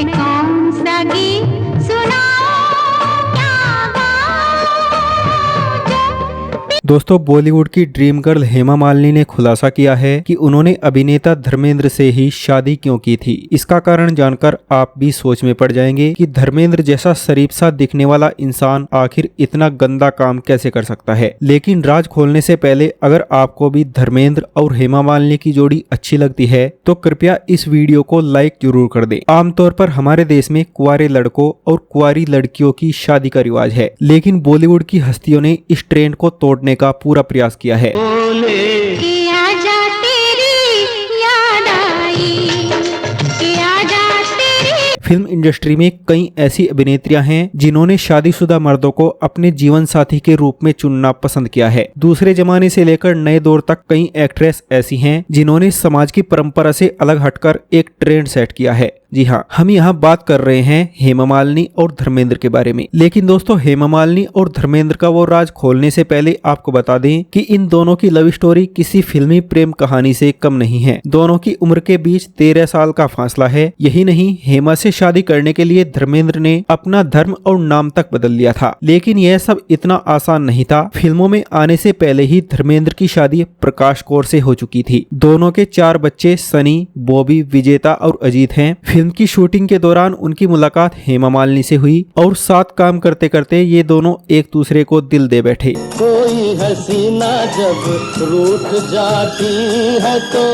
मैं कौन सा गीत सुनाऊं, क्या गाऊं जो। दोस्तों, बॉलीवुड की ड्रीम गर्ल हेमा मालिनी ने खुलासा किया है कि उन्होंने अभिनेता धर्मेंद्र से ही शादी क्यों की थी। इसका कारण जानकर आप भी सोच में पड़ जाएंगे कि धर्मेंद्र जैसा शरीफ सा दिखने वाला इंसान आखिर इतना गंदा काम कैसे कर सकता है। लेकिन राज खोलने से पहले अगर आपको भी धर्मेंद्र और हेमा मालिनी की जोड़ी अच्छी लगती है तो कृपया इस वीडियो को लाइक जरूर कर दें। आमतौर पर हमारे देश में कुंवारे लड़कों और कुंवारी लड़कियों की शादी का रिवाज है, लेकिन बॉलीवुड की हस्तियों ने इस ट्रेंड को तोड़ने का पूरा प्रयास किया है। फिल्म इंडस्ट्री में कई ऐसी अभिनेत्रियां हैं जिन्होंने शादीशुदा मर्दों को अपने जीवन साथी के रूप में चुनना पसंद किया है। दूसरे जमाने से लेकर नए दौर तक कई एक्ट्रेस ऐसी हैं जिन्होंने समाज की परंपरा से अलग हटकर एक ट्रेंड सेट किया है। जी हाँ, हम यहाँ बात कर रहे हैं हेमा मालिनी और धर्मेंद्र के बारे में। लेकिन दोस्तों, हेमा मालिनी और धर्मेंद्र का वो राज खोलने से पहले आपको बता दें कि इन दोनों की लव स्टोरी किसी फिल्मी प्रेम कहानी से कम नहीं है। दोनों की उम्र के बीच 13 साल का फासला है। यही नहीं, हेमा से शादी करने के लिए धर्मेंद्र ने अपना धर्म और नाम तक बदल लिया था। लेकिन यह सब इतना आसान नहीं था। फिल्मों में आने से पहले ही धर्मेंद्र की शादी प्रकाश कौर से हो चुकी थी। दोनों के 4 बच्चे सनी, बॉबी, विजेता और अजीत हैं। फिल्म की शूटिंग के दौरान उनकी मुलाकात हेमा मालिनी से हुई और साथ काम करते करते ये दोनों एक दूसरे को दिल दे बैठे। कोई हसीना जब रूठ जाती है तो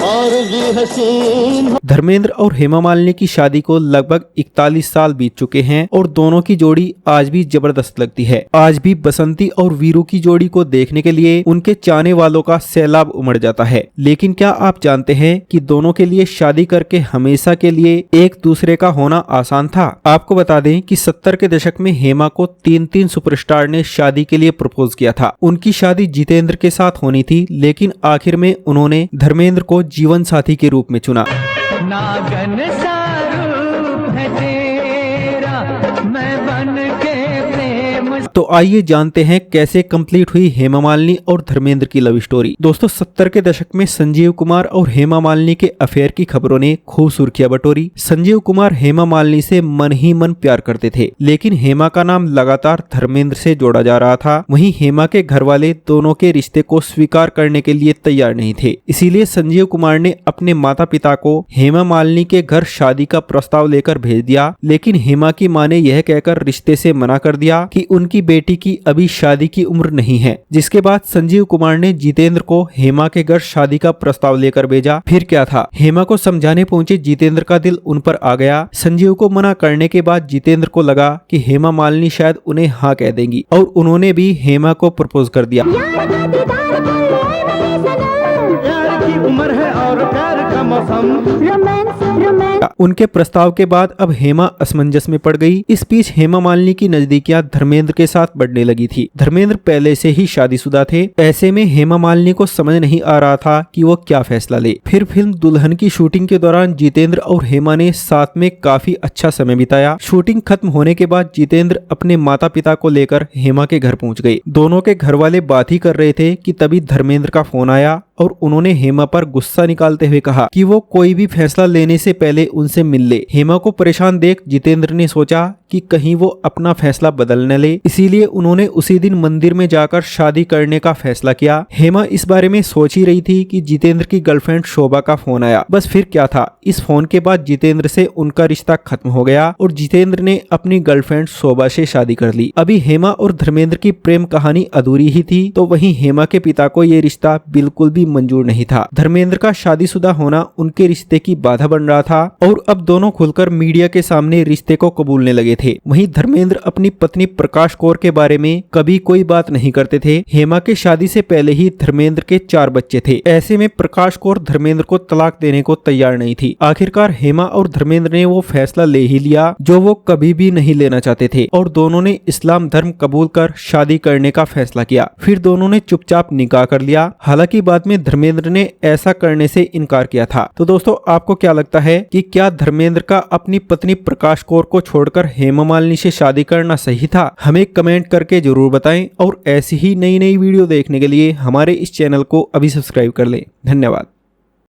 और भी हसीन। धर्मेंद्र और हेमा मालिनी की शादी को लगभग 41 साल बीत चुके हैं और दोनों की जोड़ी आज भी जबरदस्त लगती है। आज भी बसंती और वीरू की जोड़ी को देखने के लिए उनके चाहने वालों का सैलाब उमड़ जाता है। लेकिन क्या आप जानते हैं कि दोनों के लिए शादी करके हमेशा के लिए एक दूसरे का होना आसान था? आपको बता दें कि 70 के दशक में हेमा को 3 सुपरस्टार ने शादी के लिए प्रपोज किया था। उनकी शादी जितेंद्र के साथ होनी थी, लेकिन आखिर में उन्होंने धर्मेंद्र को जीवन साथी के रूप में चुना। नागन सा रूप है तेरा, मैं बन के प्रेम। तो आइए जानते हैं कैसे कंप्लीट हुई हेमा मालिनी और धर्मेंद्र की लव स्टोरी। दोस्तों, 70 के दशक में संजीव कुमार और हेमा मालिनी के अफेयर की खबरों ने खूब सुर्खियां बटोरी। संजीव कुमार हेमा मालिनी से मन ही मन प्यार करते थे, लेकिन हेमा का नाम लगातार धर्मेंद्र से जोड़ा जा रहा था। वहीं हेमा के घर वाले दोनों के रिश्ते को स्वीकार करने के लिए तैयार नहीं थे। इसीलिए संजीव कुमार ने अपने माता पिता को हेमा मालिनी के घर शादी का प्रस्ताव लेकर भेज दिया। लेकिन हेमा की मां ने यह कहकर रिश्ते से मना कर दिया कि उनकी बेटी की अभी शादी की उम्र नहीं है। जिसके बाद संजीव कुमार ने जितेंद्र को हेमा के घर शादी का प्रस्ताव लेकर भेजा। फिर क्या था, हेमा को समझाने पहुंचे जितेंद्र का दिल उन पर आ गया। संजीव को मना करने के बाद जितेंद्र को लगा कि हेमा मालिनी शायद उन्हें हाँ कह देंगी और उन्होंने भी हेमा को प्रपोज कर दिया। उम्र है और प्यार का मौसम। उनके प्रस्ताव के बाद अब हेमा असमंजस में पड़ गई। इस बीच हेमा मालिनी की नजदीकियां धर्मेंद्र के साथ बढ़ने लगी थी। धर्मेंद्र पहले से ही शादीशुदा थे। ऐसे में हेमा मालिनी को समझ नहीं आ रहा था कि वो क्या फैसला ले। फिर फिल्म दुल्हन की शूटिंग के दौरान जितेंद्र और हेमा ने साथ में काफी अच्छा समय बिताया। शूटिंग खत्म होने के बाद जितेंद्र अपने माता पिता को लेकर हेमा के घर पहुंच गए। दोनों के घर वाले बात ही कर रहे थे कि तभी धर्मेंद्र का फोन आया और उन्होंने हेमा पर गुस्सा निकालते हुए कहा कि वो कोई भी फैसला लेने से पहले उनसे मिल ले। हेमा को परेशान देख जितेंद्र ने सोचा कि कहीं वो अपना फैसला बदल न ले, इसीलिए उन्होंने उसी दिन मंदिर में जाकर शादी करने का फैसला किया। हेमा इस बारे में सोच ही रही थी कि जितेंद्र की गर्लफ्रेंड शोभा का फोन आया। बस फिर क्या था, इस फोन के बाद जितेंद्र से उनका रिश्ता खत्म हो गया और जितेंद्र ने अपनी गर्लफ्रेंड शोभा से शादी कर ली। अभी हेमा और धर्मेंद्र की प्रेम कहानी अधूरी ही थी, तो वहीं हेमा के पिता को ये रिश्ता बिल्कुल भी मंजूर नहीं था। धर्मेंद्र का शादीशुदा होना उनके रिश्ते की बाधा बन रहा था और अब दोनों खुलकर मीडिया के सामने रिश्ते को कबूलने लगे थे। वहीं धर्मेंद्र अपनी पत्नी प्रकाश कौर के बारे में कभी कोई बात नहीं करते थे। हेमा के शादी से पहले ही धर्मेंद्र के 4 बच्चे थे। ऐसे में प्रकाश कौर धर्मेंद्र को तलाक देने को तैयार नहीं थी। आखिरकार हेमा और धर्मेंद्र ने वो फैसला ले ही लिया जो वो कभी भी नहीं लेना चाहते थे और दोनों ने इस्लाम धर्म कबूल कर शादी करने का फैसला किया। फिर दोनों ने चुपचाप निकाह कर लिया। हालांकि बाद में धर्मेंद्र ने ऐसा करने से इनकार किया था। तो दोस्तों, आपको क्या लगता है कि क्या धर्मेंद्र का अपनी पत्नी प्रकाश कौर को छोड़कर हेमा मालिनी से शादी करना सही था? हमें कमेंट करके जरूर बताएं और ऐसी ही नई नई वीडियो देखने के लिए हमारे इस चैनल को अभी सब्सक्राइब कर लें। धन्यवाद।